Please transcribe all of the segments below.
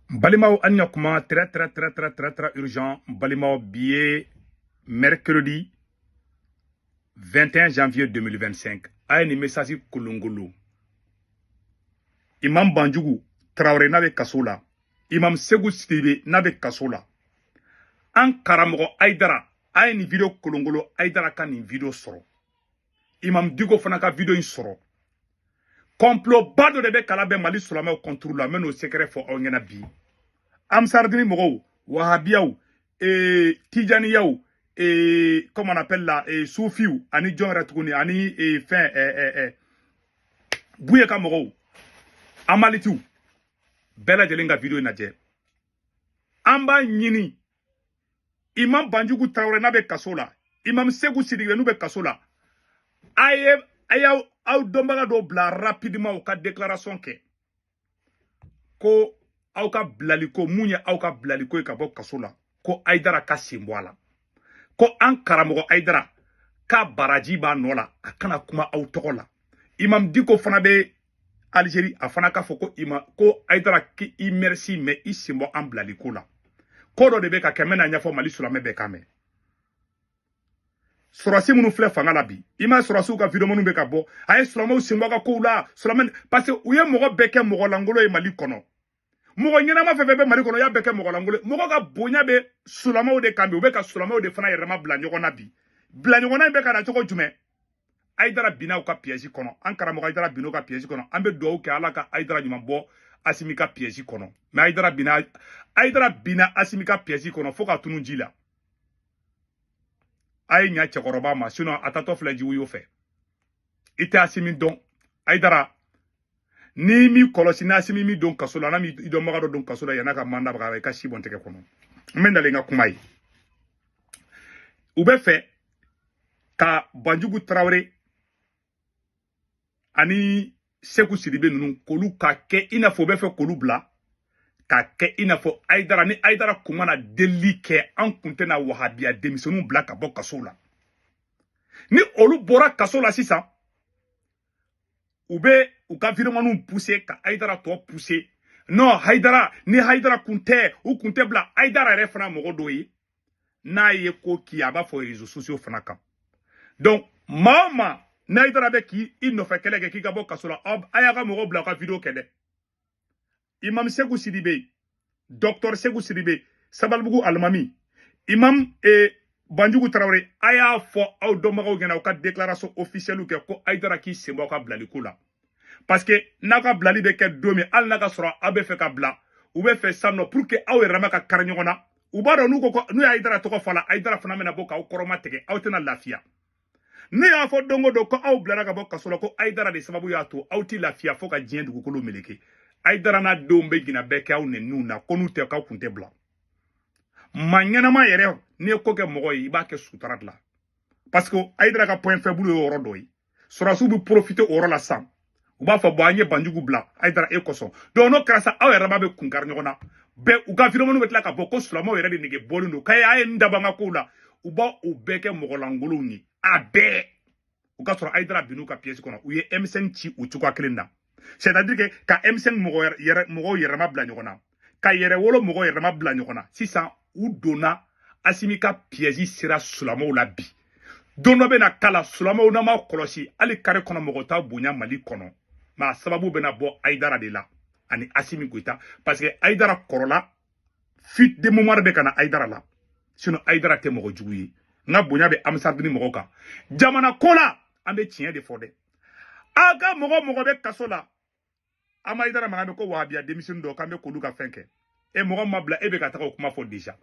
Balimao Anyakuma, très urgent. Balimao billet mercredi 21 janvier 2025. Aye ni message kulungulu. Imam Banjugu, Traoré n'ave kasola. Imam Segou Sidibe n'ave kasola. An karamogo Aydara, aye ni video kulungulu, Aydara ka ni video soro. Imam Digo fana ka video in soro. Complot bado de be kalabe Mali solama au contrôle la men au secret fo ongena bi. Amsardini mogo, Wahabiyaou, Tijaniyaou, comment on appelle là, Soufiou, Ani John Ratouni, Ani fin, Bouyeka mogo, Amalitou, Bella Jelinga vidéo nadje. Amba Nini, Imam Banjugu Traoré n'abe kasola, Imam Segou Sidibe n'abe kasola, Ayaw, Dombaga do bla rapidement au cas de déclaration que, ko, Auka blaliko munye auka blaliko ka bo kasola ko Aydara ka simbwala ko an karamogo Aydara ka baraji ba nola akana kuma au tokola Imam Diko fana be Algérie afana ka foko ko Aydara ki i merci mais i simbo an blaliko la ko do de be ka kemena nyafo Mali sulame be kame sorasi munu fleur fanga la bi ima sorasi ka video munu be ka bo ay sulame simbo ka ko la sulame parce que uye mogo beke mogo langolo e Mali kono mogo ñenama fefe be Mali kono ya beke mogo langole mogo ka bonya be sulamaw de kambi be ka sulamaw de fana yerema bla ñogona bi bla ñogona be ka na cogo jume Aydara bina ka piège kono an karamo Aydara bino ka piège kono ambe do ke ala ka Aydara ñuma bo asimi ka piège kono mais Aydara bina asimi ka piège kono fo ka tunu jila ay nya chekoroba ma sinon atato fleji wuyo fe ite asimi don Aydara ni mi kolosi na simi mi don kasola na mi idon magado don kasola yana ka manda ba ka shibon teke kono mendale nga kumai ube fe ka Banjugu Traoré ani Segou Sidibe nunu kolu ka ke ina fo be fe kolu bla ka ke ina fo Aydara ni Aydara kumana deli ke an kunte na wahabia demisonu bla ka bo kasola ni olu bora kasola sisa ube uka viremanu poussé ka Aydara to poussé non Haydara ni Haydara kunte ou kunte bla Aydara refna mogo doyi na ye ko ki aba fo réseaux sociaux fana kam donc mama na Aydara be ki il no fait kelege ki gabo kasola ayaga mogo bla ka vidéo kede Imam Segou Sidibe docteur Segou Sidibe Sabalbugu Almami Imam Banjugu Traoré aya fo aw domago gena ka déclaration officielle ke ko Aydara ki sembo ka blaliko la parce que naka blali be ke domi al naka sura abe fe ka bla ou be fe samno pour que aw rama ka karanyona ou ba do nu ko nu Aydara to ko fala Aydara fana mena boka aw koroma tege aw tena lafia ne ya fo dongo do ko aw blara ka boka solo ko Aydara de sababu ya to aw ti lafia fo ka jien du ko lo meleke Aydara na dombe gina be ke aw ne nuna ko nu te ka kunte bla manyana ma yere ne ko ke mogo yi ba ke sutarat la parce que Aydara ka point faible yo oro doyi sura su bi profiter oro la sam u b'a fɔ anye Banjugu bla Aydara e koson donc no krasa aw yɛrɛ ba be kunkar ɲɔgɔnna be u ka vidéo be tila ka bɔ ko sulamaw yɛrɛ de nege bɔlen do kay aye ndabanga ko la u ba u bɛɛ kɛ mɔgɔlangolow ni a bɛɛ u ka sɔrɔ Aydara binu ka pièce kɔnɔ u ye M5 ci u cogoya kelen na c'est à dire que ka M5 mɔgɔw yɛrɛma bila ɲɔgɔnna ka yɛrɛ wolo mɔgɔw yɛrɛma bila ɲɔgɔnna sisan u donna Asimi ka piège sera sulamaw la bi don dɔ bena kala sulamaw na ma kɔlɔsi ali kare kɔnɔ mɔgɔ ta bonya Mali kɔnɔ ma sababu bena bɔ Aydara de la ani Asimi Goïta parce que Aydara korola fuite de mémoire be kana Aydara la sinon Aydara te mogo jugu ye nga bonya be amsardini mogo kan jamana kola ambe tiɲɛ de fɔ dɛ aga mogo be kaso la ama Aydara maga be ko wahabia démission do kambe kolu ka fɛn kɛ e mogo mabla e be ka taga o kuma fɔ déjà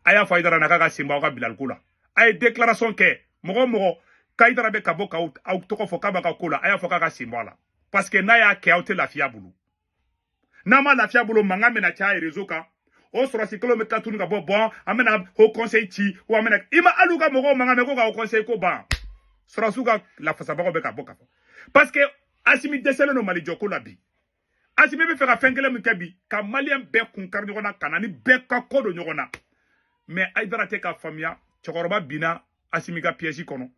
aya fɔ Aydara na ka simba ka bilal ko la ay déclaration kɛ mogo ka Aydara be ka bɔ ka aw tɔgɔ fɔ ka ba ka ko la aya fɔ ka simba la parce que na ya ke aw te lafiya bulu na ma lafiya bulu manga mena cha réseau ka o sura si kilomètre tunu ka bon amena au conseil ci ou amena ima aluga mogo manga me ko ka au conseil ko ba sura suga la fasa ba ko be ka boka parce que Asimi desele no Mali joko la bi Asimi be fe ka fenkele mu kebi ka malien be kun kar nyona kanani be ka kodo nyona mais Aydara te ka famia chokoroba bina Asimi ka piège kono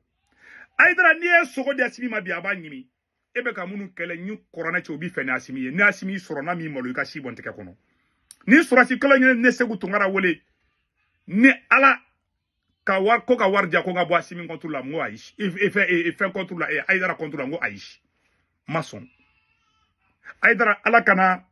Aydara ni e sogo de Asimi ma bi aba nyimi ebe ka munu kele nyu korona che obi fene Asimi ye ni Asimi soro na mi molo ka shibon teke kono ni surasi kala ne Segu Tunkara wele ni ala ka war ko ka warja ko nga bo asimi contre la ngo aish e fait contre la Aïdara contre la ngo aish maçon Aïdara ala kana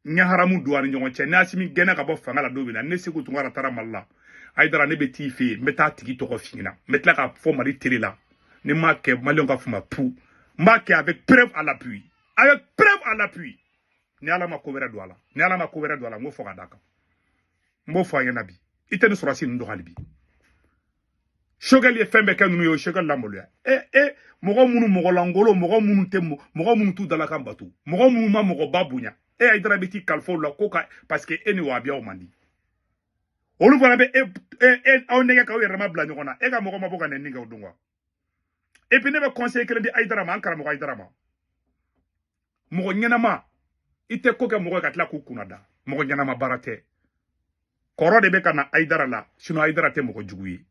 nya haramu duwani nyongo che na asimi gena ka bo fanga la dobina ne Segu Tunkara tara malla Aïdara ne beti fe meta tigi to fingina metla ka fo mari télé là ne ma ke malion ka fuma pou ma ke avec preuve à l'appui ni ala ma ko wera douala ngo fo ka daka mo fo ya nabi itene surasi ndo halibi shogal ye fembe kan nu yo shogal la moluya mogo munu mogo langolo mogo munu temmo mogo munu tu dala kan batu mogo munu ma mogo babunya Aïdara beti kalfo la koka parce que eni wa bia o mandi olu fana be aw nege ka yɛrɛ ma bila ɲɔgɔn na ka mɔgɔ ma bɔ ka nɛni kɛ o don wa et puis ne bɛ conseil kelen di Aïdara ma an karamɔgɔ Aïdara ma mɔgɔ ɲɛnama i tɛ ko kɛ mɔgɔ ye ka tila k'u kunna da mɔgɔ ɲɛnama baara tɛ kɔrɔ de bɛ ka na Aïdara la sinon Aïdara tɛ mɔgɔ jugu ye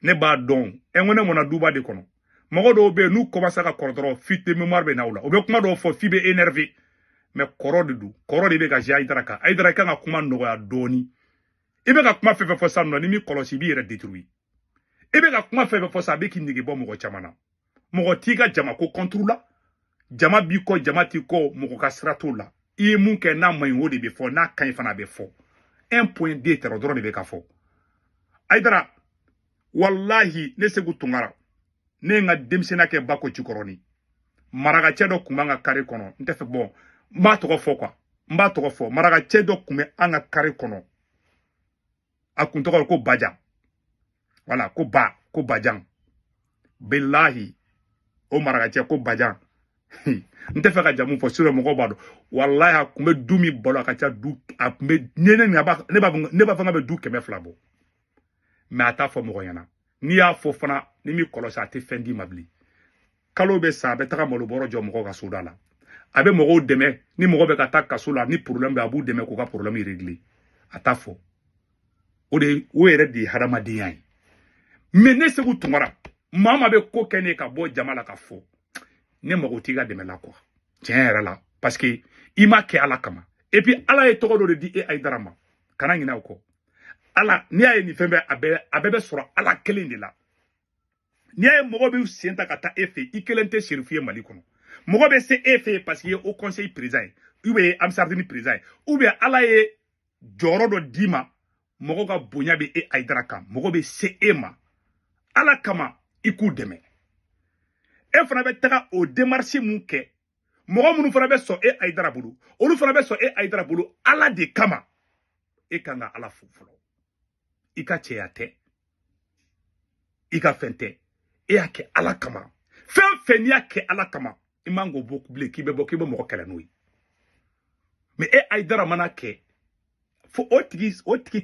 ne b'a dɔn ŋo ne mɔna duba de kɔnɔ mɔgɔ dɔw bɛ yen n'u commence ka kɔrɔ dɔrɔn fi de mémoire bɛ n'aw la u bɛ kuma dɔw fɔ fi bɛ énervé mais kɔrɔ de don kɔrɔ de bɛ ka jɛ Aïdara kan Aïdara kan ka kuma nɔgɔya dɔɔni i bɛ ka kuma fɛn fɛn fɔ sa nɔ ni mi kɔlɔsi i b'i yɛrɛ détruire i bɛ ka kuma fɛn fɛn fɔ sa a bɛ k'i nege bɔ mɔgɔ caman na mɔgɔ t'i ka jama ko contre la jama b'i kɔ jama t'i kɔ mɔgɔ ka sira t'o la i ye mun kɛ n'a man ɲi o de bɛ fɔ n'a ka ɲi fana a bɛ fɔ 1.2 tɛrɛ dɔrɔn de bɛ ka fɔ Aïdara wallahi ne Segu Tunkara ne ye n ka denmisɛnniya kɛ Bako Cikɔrɔni marakacɛ dɔ tun b'an ka carré kɔnɔ n tɛ fɛ bon n b'a tɔgɔ fɔ marakacɛ dɔ tun bɛ an ka carré kɔnɔ a kun tɔgɔ ko Bajan voilà ko Bajan billahi o marakacɛ ko Bajan n tɛ fɛ ka jamu fɔ sur mɔgɔw b'a dɔn wallahi a kun bɛ du min balo a ka ca du a kun bɛ ne b'a fɔ n ka bɛ du 200 bɔ mais a t'a fɔ mɔgɔ ɲɛna n'i y'a fɔ fana ni mi kɔlɔsi a tɛ fɛn d'i ma bilen kalo bɛ sa a bɛ taga malobɔrɔ jɔ mɔgɔw ka soda la a bɛ mɔgɔw dɛmɛ ni mɔgɔ bɛ ka taa kaso la ni problème bɛ a b'u dɛmɛ k'u ka problème régler a t'a fɔ o yɛrɛ de ye hadamadenya ye mais ne Segu Tunkara maa ma bɛ ko kɛ ne ka bɔ jama la ka fɔ ne mago t'i ka dɛmɛ la quoi tiɲɛ yɛrɛ la parce que i ma kɛ ala kama et puis ala ye tɔgɔ dɔ de di Aïdara ma kana ɲinɛ o kɔ ala n'i y'a ye nin fɛn bɛɛ a bɛɛ bɛ sɔrɔ ala kelen de la n'i y'a ye mɔgɔ bɛ sen ta ka taa e fɛ i kelen tɛ serifu ye Mali kɔnɔ mɔgɔ bɛ se e fɛ parce que au conseil président ye ou bien Amsardini président ye ou bien ala ye jɔyɔrɔ dɔ d'i ma mɔgɔ ka bonya bɛ Aïdara kan mɔgɔ bɛ se e ma ala kama i k'u dɛmɛ e fana bɛ taga o démarche mun kɛ mɔgɔ minnu fana bɛ sɔn Aïdara bolo olu fana bɛ sɔn Aïdara bolo ala de kama e kan ka ala fo fɔlɔ i ka cɛya tɛ i ka fɛn tɛ e y'a kɛ ala kama fɛn fɛn n'i y'a kɛ ala kama i man k'o bɔ bilen k'i bɛ mɔgɔ kɛlɛ n'o ye mais Aïdara mana kɛ fo o tigi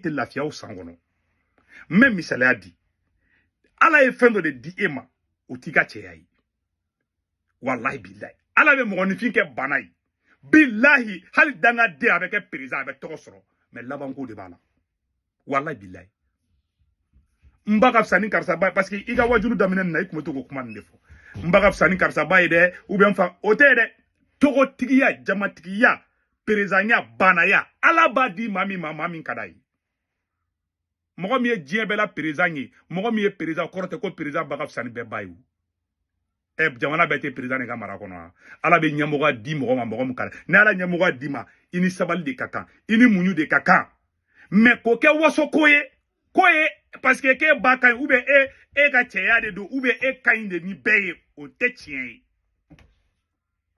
tɛ lafiya o san kɔnɔ n bɛ misaliya di ala ye fɛn dɔ de di e ma o t'i ka cɛya ye wallahi billahi ala bɛ mɔgɔninfin kɛ bana ye billahi hali dangaden a bɛ kɛ président a bɛ tɔgɔ sɔrɔ mais labanko de b'a la wallahi billahi n ba ka fisa ni karisa ba ye parce que i ka wajulu daminɛ na i tun bɛ to k'o kuma nin de fɔ n ba ka fisa ni karisa ba ye dɛ ou bien n fa o tɛ dɛ togotigiya jamatigiya perezanya banaya ala b'a di maa min ma maa min ka d'a ye mɔgɔ min ye diɲɛ bɛɛ la perezan ye mɔgɔ min ye perezan kɔrɔ tɛ ko perezan ba ka fisa ni bɛɛ ba ye o jamana bɛɛ tɛ perezan de ka mara kɔnɔ ala bɛ ɲɛmɔgɔya di mɔgɔ ma mɔgɔ min ka ni ala ɲɛmɔgɔya di ma i ni sabali de ka kan i ni muɲu de ka kan mais k'o kɛ waso ko ye parce que k'e ba ka ɲi ou bien e ka cɛya de don ou bien e ka ɲi de ni bɛɛ ye o tɛ tiɲɛ ye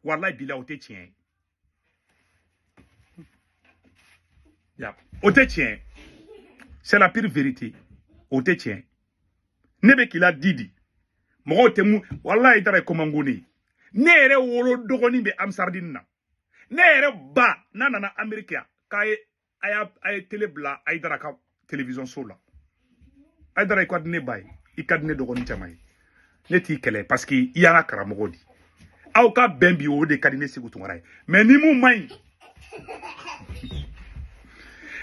wallahi bilahi o tɛ tiɲɛ ye o tɛ tiɲɛ c'est la pire vérité o tɛ tiɲɛ ne bɛ k'i la di mɔgɔw tɛ mun wallahi Aïdara ye komangone ne yɛrɛ wolo dɔgɔnin bɛ Amsardine na ne yɛrɛ ba n'a nana Amérique yan a ye télé bila Aïdara ka télévision so la Aïdara i ka di ne ba ye i ka di ne dɔgɔnin caman ye ne t'i kɛlɛ parce que i y'an ka karamɔgɔ di aw ka bɛn bi o de ka di ne Segu Tunkara ye mais ni mun man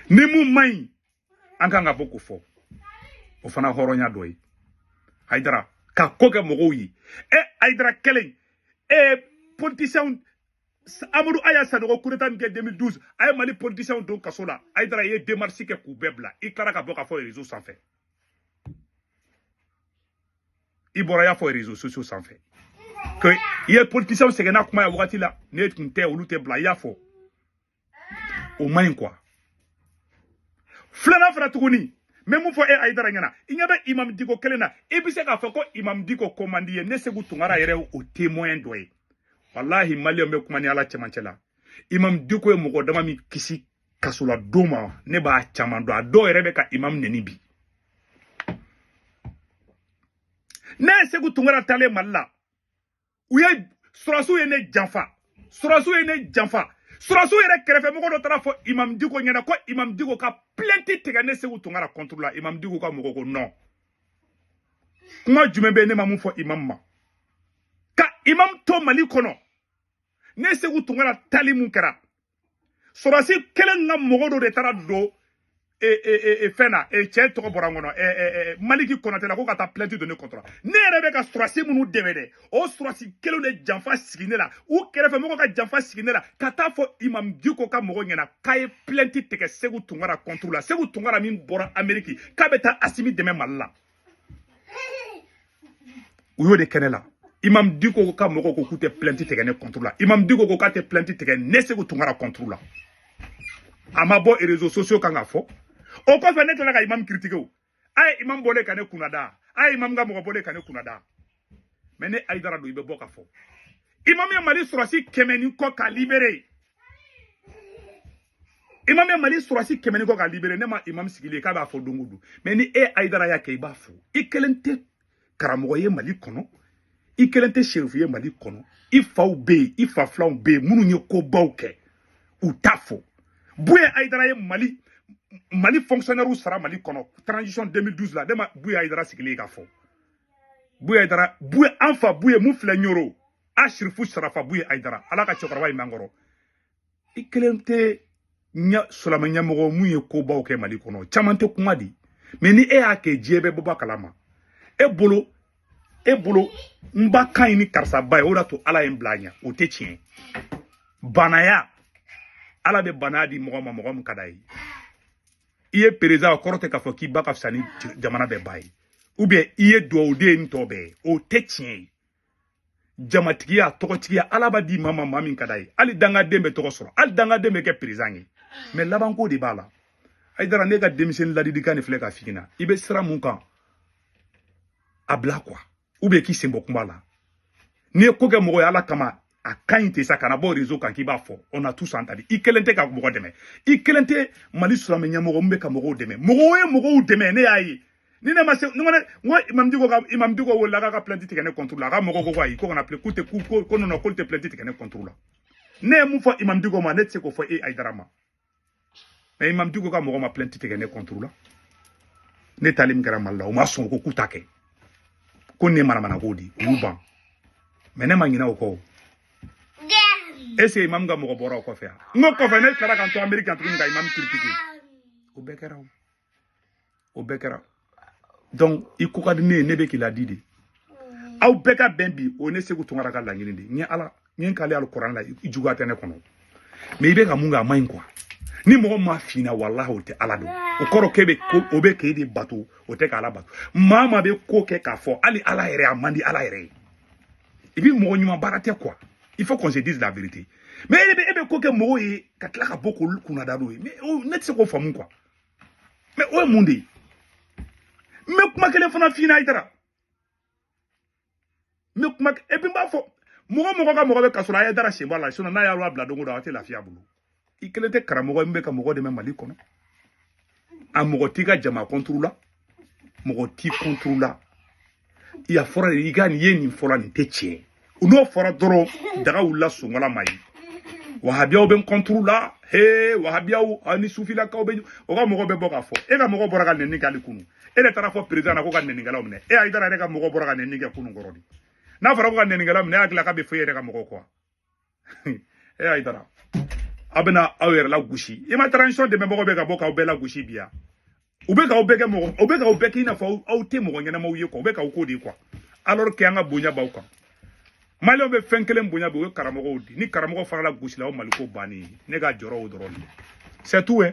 ɲi an kan ka bɔ k'o fɔ o fana hɔrɔnya dɔ ye Aïdara ka ko kɛ mɔgɔw ye Aïdara kelen politicien Amadou Aya Sanogo coup d'état 2012 ay Mali politicien don kaso la Aïdara ye démarche ke ku bebla I klara ka boka fo réseau sans fait I bora ya fo réseaux sociaux sans fait que ye politicien segena kuma ya wakati la ne kunte olu te bla ya fo au moins quoi flana fara tuguni même fo e Aïdara ngana inyabe imam diko kelena e bi se ka fo ko imam diko commandie ne segu tungara yere au témoin doye wallahi mali me kuma ni ala chamancela imam diko e mugo dama mi kisi kasula doma ne ba chamando ado yere ka imam neni bi ne segu tungara tale malla uye surasu ene janfa surasu yere kerefe mugo do tara fo imam diko nyana ko imam diko ka plenty tega ne segu tungara contrôle imam diko ka mugo ko non kuma jumebe ne mamu fo imam ma ka imam to mali kono ne segu tungara tali mun kɛra sorasi kelen nga mogodo de tara do fena cɛ tɔgɔ bɔra ngono maliki konate la ko ka ta plainte donner contre ne yɛrɛ bɛ ka sorasi munu dɛmɛ dɛ o sorasi kelen de janfa sigi ne la u kɛrɛfɛ mɔgɔ ka janfa sigi ne la ka taa fɔ imam diko ka mɔgɔ ɲɛna k'a ye plainte tigɛ segu tungara contre la segu tungara min bɔra ameriki k'a bɛ taa asimi dɛmɛ mali la u y'o de kɛnɛ la imam diko ka mogo ko kute plainte tege ne contre la imam diko ko ka te plainte tege ne segu tungara contre la amabo et réseaux sociaux kanga fo o ko fa ne tala ka imam critiquer o ay imam bolé ka ne kunada ay imam ga mogo bolé ka ne kunada mais ne Aïdara do ibe boka fo imam ya mali surasi kemeni ko ka libérer imam ya mali surasi kemeni ko ka libérer ne ma imam sigile ka ba fo dongudu mais ni Aïdara ya ke ba fo ikelente karamogo ye mali kono I kelente chef mali kono I faw be I fa flaw be munu nye ko bawke ou tafo bouye Aïdara ye mali fonctionnaire ou sara mali kono transition 2012 la dema bouye Aïdara sigile ka fo bouye Aïdara bouye anfa bouye mu fle nyoro ashrifu sarafa bouye Aïdara ala ka chokra way mangoro I kelente nya solama nya mogo mu ye ko bawke mali kono chamante kuma di mais ni ke jebe boba kalama e bolo mba kan ni karsa bay o da to ala en blanya o te tien banaya ala be banadi mogom kadai iye président korote ka fo ki baka fsani jamana be bay ou bien iye do de ntobe o te tien jamatigiya tokotigiya ala ba di mama mami kadai ali danga dembe toko soro ali danga dembe ke président mais laban ko di bala Aïdara ne ka démission ladidi kan fle ka fikina ibe sira mun kan abla quoi ou bien qui sembo kumbala ni ko ke mogo ala kama a kainte sa kana bo réseau kan ki ba fo on a tous entendu I kelente ka mogo deme I kelente mali sulame nya mogo mbe ka mogo deme mogo deme ne ayi ni na ma se ngo imam diko wala ka plainte tikene contre la ka mogo ko ayi ko na plainte ko no ko te plainte tikene contre la ne mu fo imam diko ma net se ko fo Aïdara ma mais imam diko ka mogo ma plainte tikene contre la ne talim gara malla o ma son ko kutake ko ne mana godi uban mene mangina ko ese imam ga mo bora ko fe ngo ko fe ne kala kan to american to nga imam critique o bekera donc iko ka ne be ki la didi aw beka bembi o ne segu tungara ka la ngini ni ala ni kale al quran la ijuga tane kono mais ibe ka munga main quoi ni mo ma fina wallahi o te ala do o koro kebe o be ke di bato o te ka ala bato mama be ko ke ka fo ali ala ere amandi ala ere ibi mo nyuma barate quoi il faut qu'on se dise la vérité mais ebe ko ke mo yi ka tla ka boko kuna da do mais o net se ko famu quoi mais o mundi mais kuma kele fana fina Aïdara mais kuma ebi ba fo mo ka mo be kasura Aïdara se bala sona na ya ro abla dongo da te la fia bulu I kelete karamogo mbe ka mogo de mali kono a mogo tiga jama contrôla mogo ti contrôla ya fora I ga ni yeni fora ni teche uno fora doro daga wula sungola mai wahabia o ben contrôla wahabia o ani sufila ka o ben o ga mogo be boka fo e ga mogo bora ga nenni ka likunu e le tara fo président ko ga nenni gala omne e Aïdara re ga mogo bora ga nenni ga kunu gorodi na fora ko ga nenni gala omne agla ka be fo yere ga mogo ko e Aïdara abena awer la gushi e ma transition de membo be ka boka o be la gushi bia o be ka o be ke mo o be ka o be ke ina fo o te mo ngena mo ye ko o be ka o ko di quoi alors que anga bonya ba ko Malio be fen kelen bonya be karamogo di ni karamogo fara la gusila o maliko bani ne ga joro o doron c'est tout hein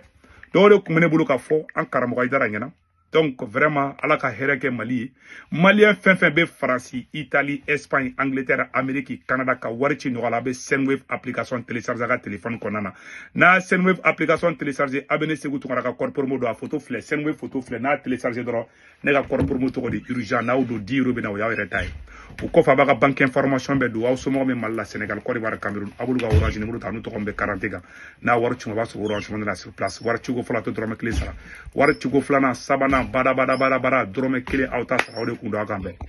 do le kumene bulu ka fo an karamogo idara nyana donc vraiment ala ka hereke mali malien fen be France Italie Espagne Angleterre Amérique Canada ka warchi no ala be Sendwave application télécharger ka téléphone konana na Sendwave application télécharger abonné segu to ka corpor modo a photo flé Sendwave photo flé na télécharger doro ne ga corpor modo di urgent na o do di robe na o ya retay o ko fa ba ka banque information be do aw somo me malla Sénégal Côte d'Ivoire Cameroun abulu ga orange numéro ta no to kombe 40 ga na warchi mo ba so orange mo na sur place warchi go fala to doro me clé sala warchi go flana sabana bara drome kile auta sa hawde kundo akambe